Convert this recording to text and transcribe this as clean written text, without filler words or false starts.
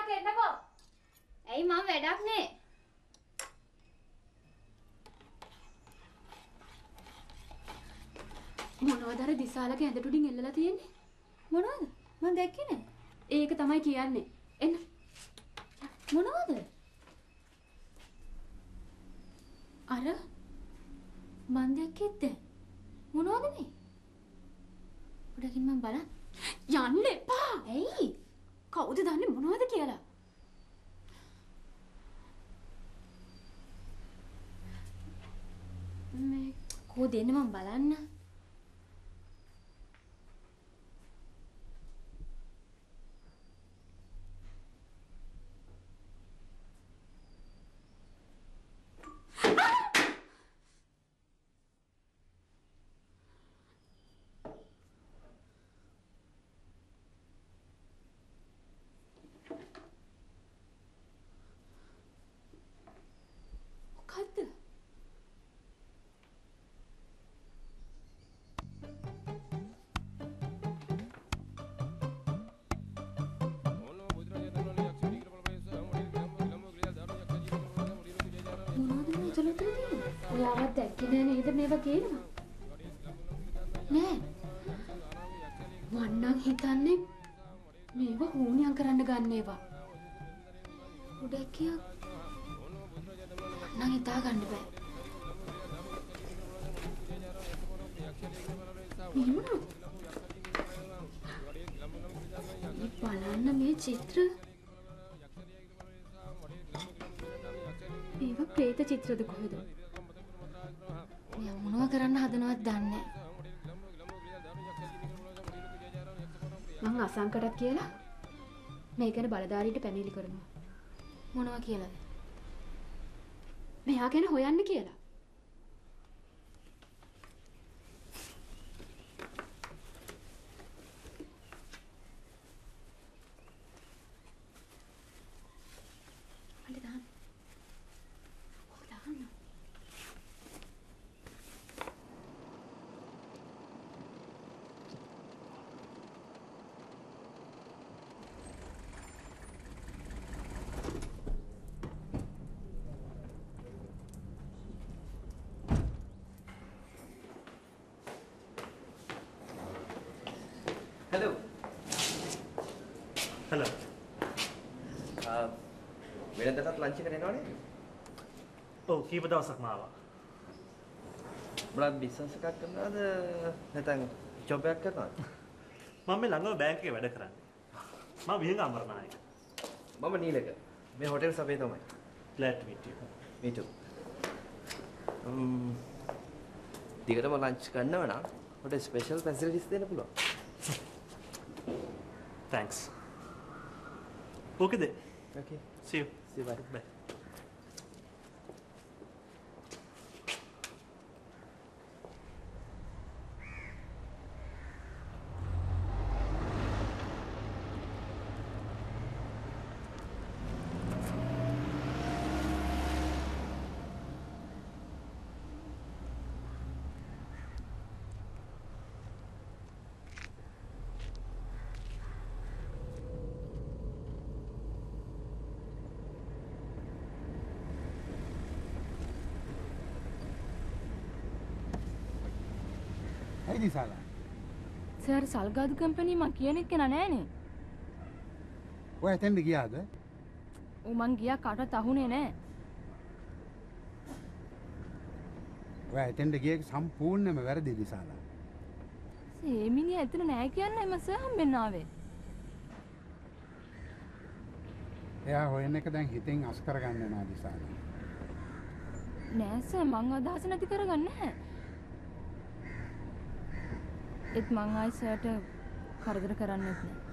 ටිකක් එන්නකෝ. ඇයි මම වැඩක් නේ. මොනවද අර දිසාලගේ ඇඳට උඩින් එල්ලලා තියෙන්නේ? මොනවද? මම දැක්කේ නෑ. ඒක තමයි කියන්නේ. එන්න. මොනවද? අර මන් දැක්කෙත් මොනවද මේ? උඩකින් මම බලන්න. යන්න එපා. ඇයි? කවුද දන්නේ මොනවද කියලා? මේ කෝ දෙන්න මම බලන්න. මොකද්ද? ඔයාවත් දැක්කේ නෑ නේද මේවා කියනවා? නෑ. මං නම් හිතන්නේ මේව හුණියම් කරන්න ගන්න ඒවා. උඩකිය නම් හිතා ගන්න බෑ. එහෙමද? බලන්න මේ චිත්‍ර. ඒවා ප්‍රේත චිත්‍රද කොහෙද? මෙයා මොනව කරන්න හදනවද දන්නේ නෑ. මං අසංකටත් කියලා මේ ගැන බලධාරීට පැමිණිලි කරනවා. මොනවා කියලාද? මෙයා ගැන හොයන්න කියලා. අලි දාන්න. ඔක දාන්න. Hello. Hello. වෙනදටත් ලන්ච් එකට එනවනේ. ඔව් කීප දවසක්ම ආවා. බලන්න බිස්නස් එකක් කරනවද නැත්නම් ජොබ් එකක් කරනවද? මම මේ ළඟම බැංක් එකේ වැඩ කරන්නේ. මම විහංග අමරනායක. මම නීලක. මේ හොටෙල් සබේ තමයි. Glad to meet you. Me too. දිගටම ලන්ච් කරනව නම් ඔතේ ස්පෙෂල් ෆැසිලිටිස් දෙන්න පුළුවන්. Thanks. Okay then. Okay. See you. See you. Bye. Bye. ඇයි දිසාලා? සර් සල්ගාදු කම්පැනි මං කියන එක නෑනේ. ඔය එතෙන්ද ගියාද? ඔව් මං ගියා කාටවත් අහුනේ නෑ. ඔය එතෙන්ද ගියේ සම්පූර්ණයෙන්ම වැරදි දිසාලා. මේ මිනිහා එතන නෑ කියන්නේ මම සර් හම්බෙන්න ආවේ. එයා හොයන එක දැන් හිතෙන් අස් කරගන්න යනවා දිසාලා. නෑ සර් මං අදහස නැති කරගන්නේ නැහැ. ඒත් මං ආයි සර්ට කරදර කරන්නෙත් නෑ.